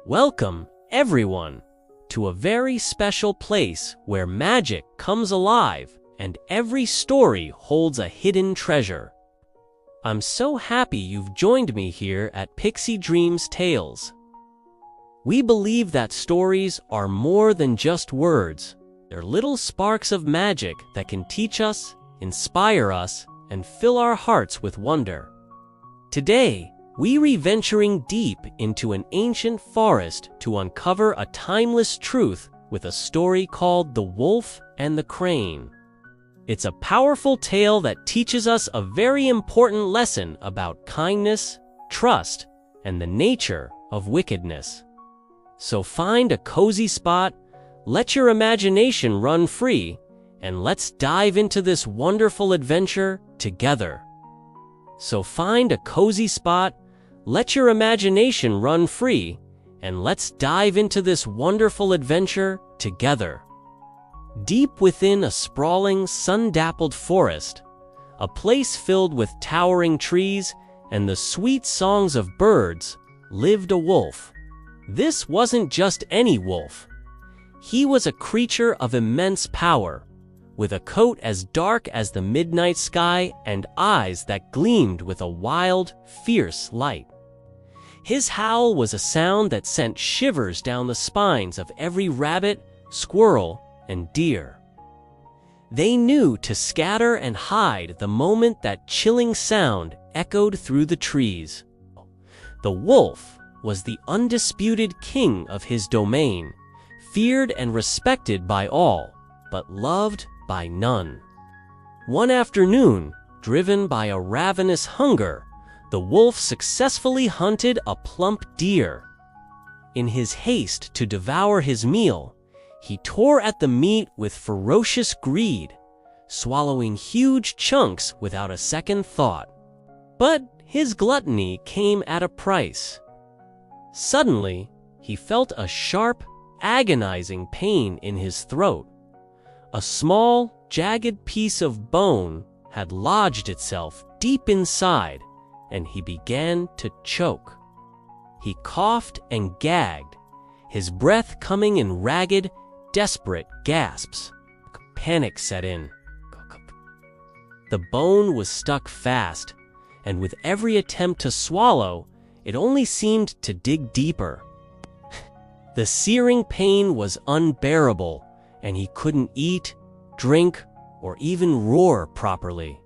Welcome, everyone, to a very special place where magic comes alive and every story holds a hidden treasure. I'm so happy you've joined me here at Pixie Dreams Tales. We believe that stories are more than just words. They're little sparks of magic that can teach us, inspire us, and fill our hearts with wonder. Today, we're venturing deep into an ancient forest to uncover a timeless truth with a story called The Wolf and the Crane. It's a powerful tale that teaches us a very important lesson about kindness, trust, and the nature of wickedness. So find a cozy spot, let your imagination run free, and let's dive into this wonderful adventure together. So find a cozy spot, let your imagination run free, and let's dive into this wonderful adventure together. Deep within a sprawling, sun-dappled forest, a place filled with towering trees and the sweet songs of birds, lived a wolf. This wasn't just any wolf. He was a creature of immense power, with a coat as dark as the midnight sky and eyes that gleamed with a wild, fierce light. His howl was a sound that sent shivers down the spines of every rabbit, squirrel, and deer. They knew to scatter and hide the moment that chilling sound echoed through the trees. The wolf was the undisputed king of his domain, feared and respected by all, but loved by none. One afternoon, driven by a ravenous hunger, the wolf successfully hunted a plump deer. In his haste to devour his meal, he tore at the meat with ferocious greed, swallowing huge chunks without a second thought. But his gluttony came at a price. Suddenly, he felt a sharp, agonizing pain in his throat. A small, jagged piece of bone had lodged itself deep inside, and he began to choke. He coughed and gagged, his breath coming in ragged, desperate gasps. Panic set in. The bone was stuck fast, and with every attempt to swallow, it only seemed to dig deeper. The searing pain was unbearable, and he couldn't eat, drink, or even roar properly.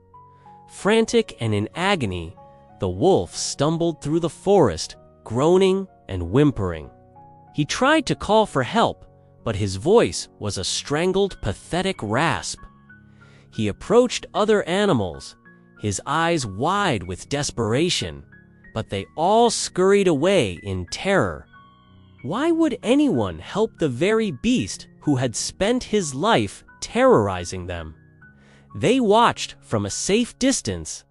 Frantic and in agony, the wolf stumbled through the forest, groaning and whimpering. He tried to call for help, but his voice was a strangled, pathetic rasp. He approached other animals, his eyes wide with desperation, but they all scurried away in terror. Why would anyone help the very beast who had spent his life terrorizing them? They watched from a safe distance,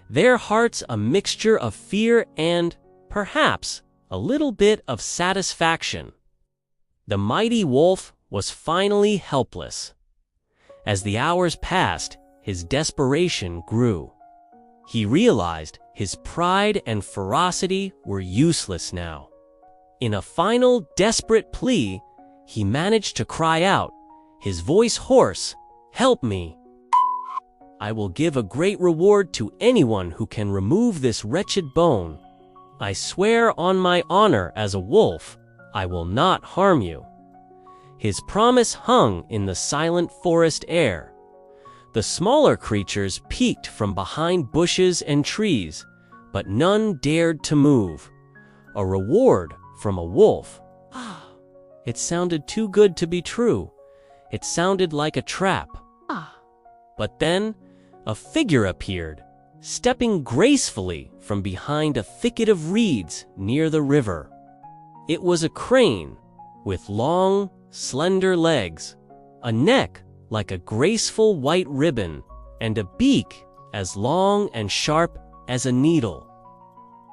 their hearts a mixture of fear and, perhaps, a little bit of satisfaction. The mighty wolf was finally helpless. As the hours passed, his desperation grew. He realized his pride and ferocity were useless now. In a final, desperate plea, he managed to cry out, his voice hoarse, "Help me! I will give a great reward to anyone who can remove this wretched bone. I swear on my honor as a wolf, I will not harm you." His promise hung in the silent forest air. The smaller creatures peeked from behind bushes and trees, but none dared to move. A reward from a wolf. It sounded too good to be true. It sounded like a trap. But then, a figure appeared, stepping gracefully from behind a thicket of reeds near the river. It was a crane, with long, slender legs, a neck like a graceful white ribbon, and a beak as long and sharp as a needle.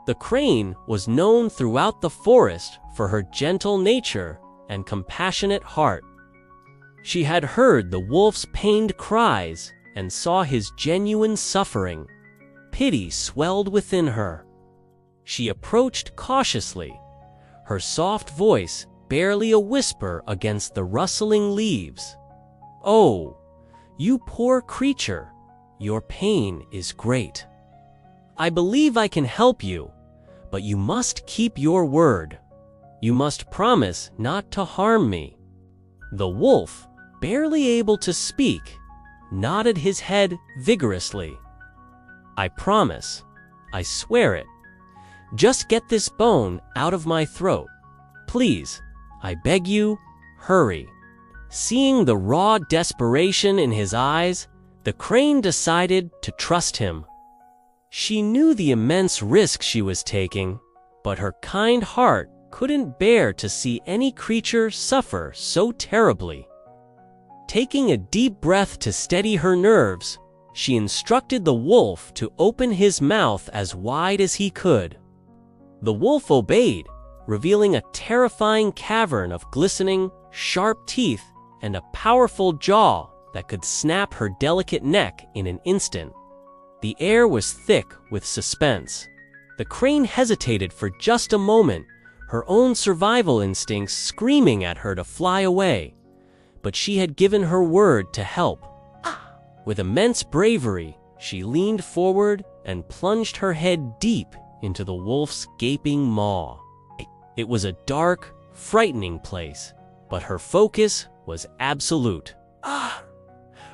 The crane was known throughout the forest for her gentle nature and compassionate heart. She had heard the wolf's pained cries and saw his genuine suffering. Pity swelled within her. She approached cautiously, her soft voice barely a whisper against the rustling leaves. "Oh, you poor creature, your pain is great. I believe I can help you, but you must keep your word. You must promise not to harm me." The wolf, barely able to speak, nodded his head vigorously. "I promise. I swear it. Just get this bone out of my throat. Please, I beg you, hurry." Seeing the raw desperation in his eyes, the crane decided to trust him. She knew the immense risk she was taking, but her kind heart couldn't bear to see any creature suffer so terribly. Taking a deep breath to steady her nerves, she instructed the wolf to open his mouth as wide as he could. The wolf obeyed, revealing a terrifying cavern of glistening, sharp teeth and a powerful jaw that could snap her delicate neck in an instant. The air was thick with suspense. The crane hesitated for just a moment, her own survival instincts screaming at her to fly away. But she had given her word to help. With immense bravery, she leaned forward and plunged her head deep into the wolf's gaping maw. It was a dark, frightening place, but her focus was absolute.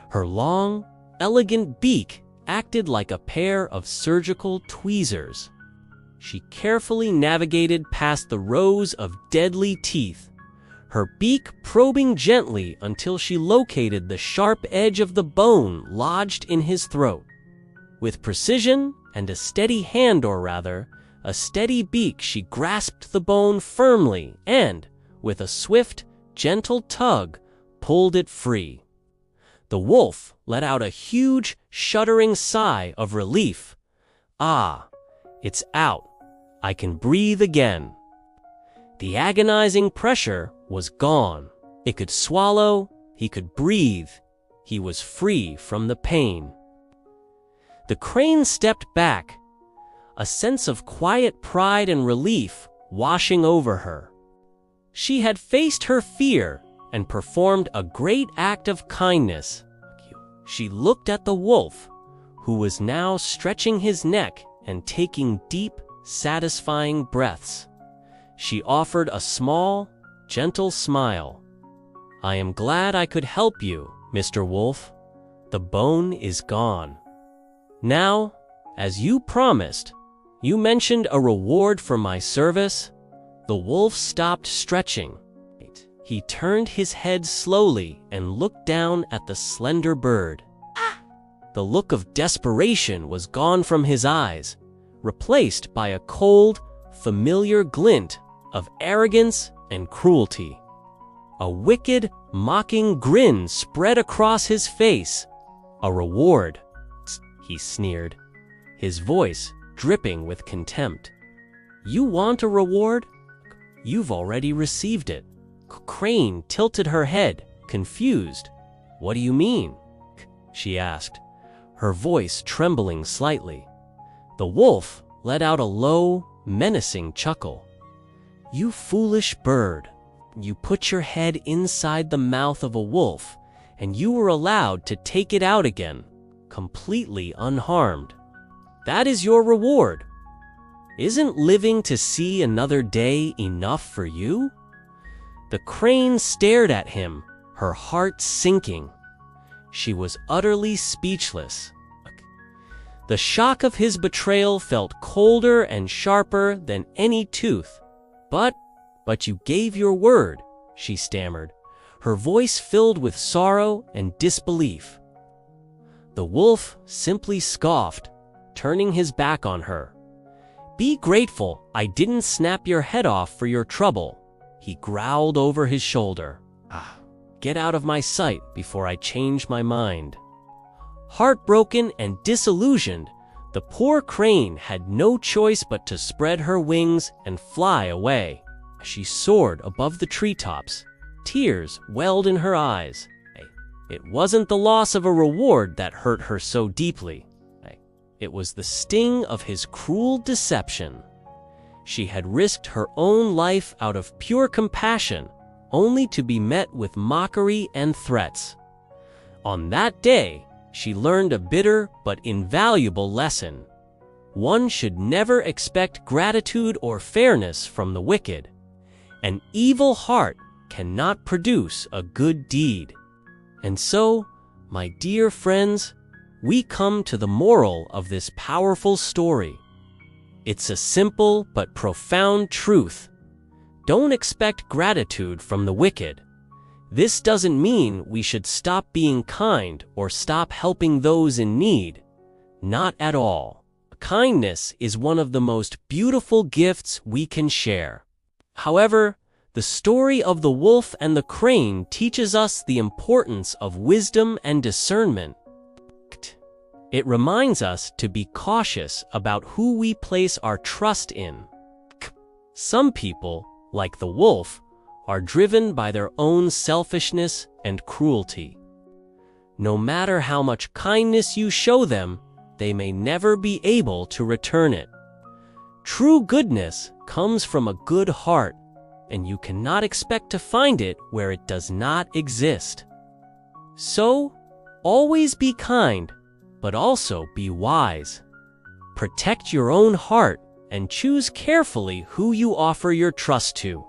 Her long, elegant beak acted like a pair of surgical tweezers. She carefully navigated past the rows of deadly teeth, her beak probing gently until she located the sharp edge of the bone lodged in his throat. With precision and a steady hand, or rather, a steady beak, she grasped the bone firmly and, with a swift, gentle tug, pulled it free. The wolf let out a huge, shuddering sigh of relief. "Ah, it's out. I can breathe again." The agonizing pressure was gone. It could swallow, he could breathe. He was free from the pain. The crane stepped back, a sense of quiet pride and relief washing over her. She had faced her fear and performed a great act of kindness. She looked at the wolf, who was now stretching his neck and taking deep, satisfying breaths. She offered a small, gentle smile. "I am glad I could help you, Mr. Wolf. The bone is gone. Now, as you promised, you mentioned a reward for my service." The wolf stopped stretching. He turned his head slowly and looked down at the slender bird. The look of desperation was gone from his eyes, replaced by a cold, familiar glint of arrogance and cruelty. A wicked, mocking grin spread across his face. "A reward," he sneered, his voice dripping with contempt. "You want a reward? You've already received it." Crane tilted her head, confused. "What do you mean?" she asked, her voice trembling slightly. The wolf let out a low, menacing chuckle. "You foolish bird. You put your head inside the mouth of a wolf, and you were allowed to take it out again, completely unharmed. That is your reward. Isn't living to see another day enough for you?" The crane stared at him, her heart sinking. She was utterly speechless. The shock of his betrayal felt colder and sharper than any tooth. But you gave your word," she stammered, her voice filled with sorrow and disbelief. The wolf simply scoffed, turning his back on her. "Be grateful I didn't snap your head off for your trouble," he growled over his shoulder. "Get out of my sight before I change my mind." Heartbroken and disillusioned, the poor crane had no choice but to spread her wings and fly away. She soared above the treetops, tears welled in her eyes. It wasn't the loss of a reward that hurt her so deeply. It was the sting of his cruel deception. she had risked her own life out of pure compassion, only to be met with mockery and threats. On that day, she learned a bitter but invaluable lesson. One should never expect gratitude or fairness from the wicked. An evil heart cannot produce a good deed. And so, my dear friends, we come to the moral of this powerful story. It's a simple but profound truth. Don't expect gratitude from the wicked. This doesn't mean we should stop being kind or stop helping those in need. Not at all. Kindness is one of the most beautiful gifts we can share. However, the story of the wolf and the crane teaches us the importance of wisdom and discernment. It reminds us to be cautious about who we place our trust in. Some people, like the wolf, are driven by their own selfishness and cruelty. No matter how much kindness you show them, they may never be able to return it. True goodness comes from a good heart, and you cannot expect to find it where it does not exist. So, always be kind, but also be wise. Protect your own heart and choose carefully who you offer your trust to.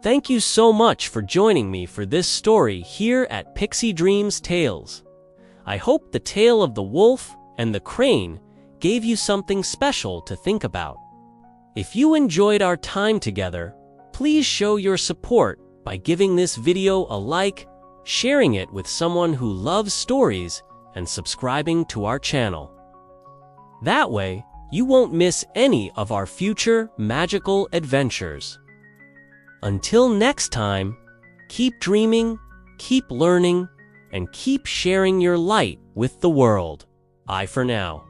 Thank you so much for joining me for this story here at Pixie Dreams Tales. I hope the tale of the wolf and the crane gave you something special to think about. If you enjoyed our time together, please show your support by giving this video a like, sharing it with someone who loves stories, and subscribing to our channel. That way, you won't miss any of our future magical adventures. Until next time, keep dreaming, keep learning, and keep sharing your light with the world. Bye for now.